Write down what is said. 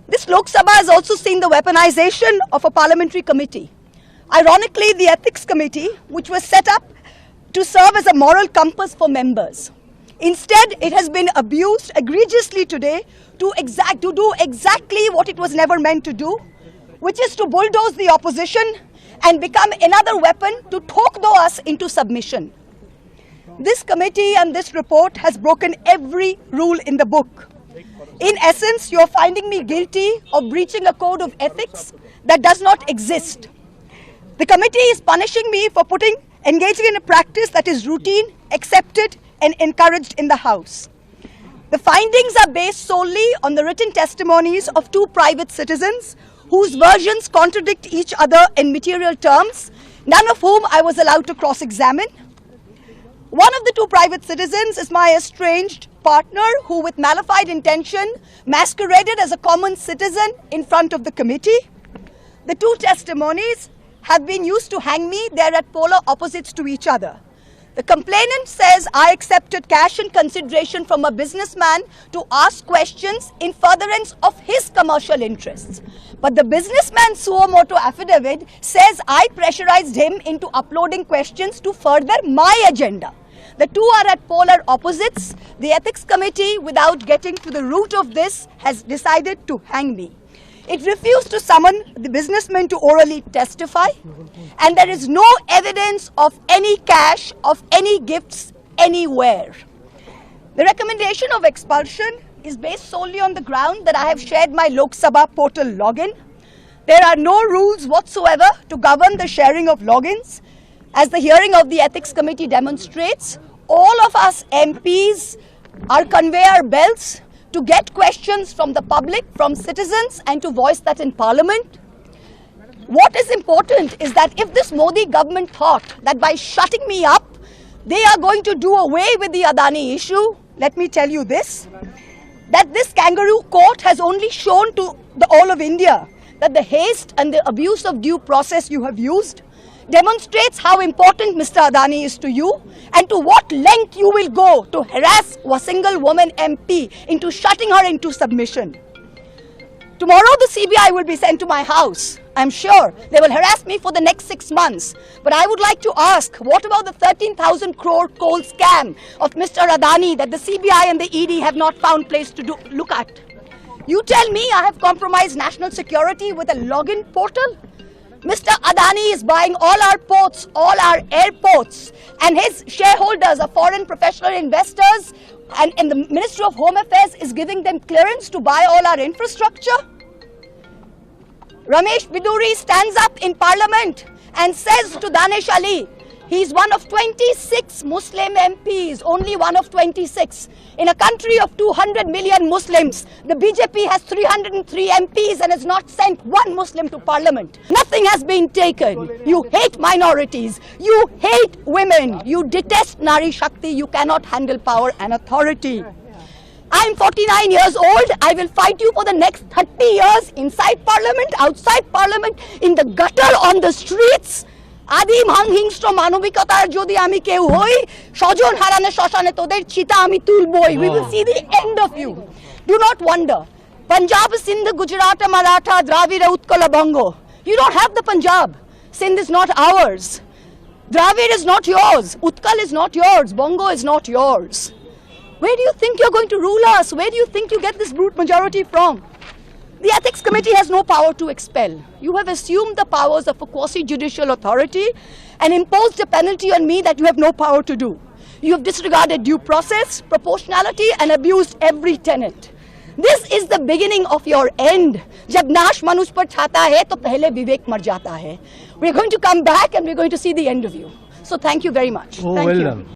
This Lok Sabha has also seen the weaponization of a parliamentary committee. Ironically, the Ethics Committee, which was set up to serve as a moral compass for members. Instead, it has been abused egregiously today to do exactly what it was never meant to do, which is to bulldoze the opposition and become another weapon to talk us into submission. This committee and this report has broken every rule in the book. In essence, you are finding me guilty of breaching a code of ethics that does not exist. The committee is punishing me for engaging in a practice that is routine, accepted and encouraged in the House. The findings are based solely on the written testimonies of two private citizens whose versions contradict each other in material terms, none of whom I was allowed to cross-examine. One of the two private citizens is my estranged partner who, with malified intention, masqueraded as a common citizen in front of the committee. The two testimonies have been used to hang me. They are at polar opposites to each other. The complainant says I accepted cash in consideration from a businessman to ask questions in furtherance of his commercial interests. But the businessman's suo motu affidavit says I pressurized him into uploading questions to further my agenda. The two are at polar opposites. The Ethics Committee, without getting to the root of this, has decided to hang me. It refused to summon the businessman to orally testify, and there is no evidence of any cash, of any gifts anywhere. The recommendation of expulsion is based solely on the ground that I have shared my Lok Sabha portal login. There are no rules whatsoever to govern the sharing of logins. As the hearing of the Ethics Committee demonstrates, all of us MPs are conveyor belts to get questions from the public, from citizens, and to voice that in Parliament. What is important is that if this Modi government thought that by shutting me up, they are going to do away with the Adani issue, let me tell you this, that this kangaroo court has only shown to the all of India that the haste and the abuse of due process you have used demonstrates how important Mr. Adani is to you and to what length you will go to harass a single woman MP into shutting her into submission. Tomorrow the CBI will be sent to my house. I'm sure they will harass me for the next 6 months. But I would like to ask, what about the 13,000 crore coal scam of Mr. Adani that the CBI and the ED have not found place to look at? You tell me I have compromised national security with a login portal? Mr. Adani is buying all our ports, all our airports, and his shareholders are foreign professional investors, and the Ministry of Home Affairs is giving them clearance to buy all our infrastructure. Ramesh Biduri stands up in Parliament and says to Danish Ali, he's one of 26 Muslim MPs, only one of 26. In a country of 200 million Muslims, the BJP has 303 MPs and has not sent one Muslim to Parliament. Nothing has been taken. You hate minorities. You hate women. You detest Nari Shakti. You cannot handle power and authority. I'm 49 years old. I will fight you for the next 30 years inside Parliament, outside Parliament, in the gutter, on the streets. আদিম হিংস্র মানবিকতার যদি আমি কেউ হই স্বজন হারানো শ্মশানে তোদের চিতা আমি তুলবই we will see the end of you. Do not wonder. Punjab, Sindh, Gujarat, Maratha, Dravida, Utkala, Bongo. You don't have the Punjab. Sindh is not ours. Dravid is not yours. Utkal is not yours. Bongo is not yours. Where do you think you're going to rule us? Where do you think you get this brute majority from? The Ethics Committee has no power to expel. You have assumed the powers of a quasi-judicial authority and imposed a penalty on me that you have no power to do. You have disregarded due process, proportionality, and abused every tenet. This is the beginning of your end. जब नाश मनुष्य पर छाता है तो पहले विवेक मर जाता है. We're going to come back and we're going to see the end of you. So thank you very much. Oh, thank well you. Done.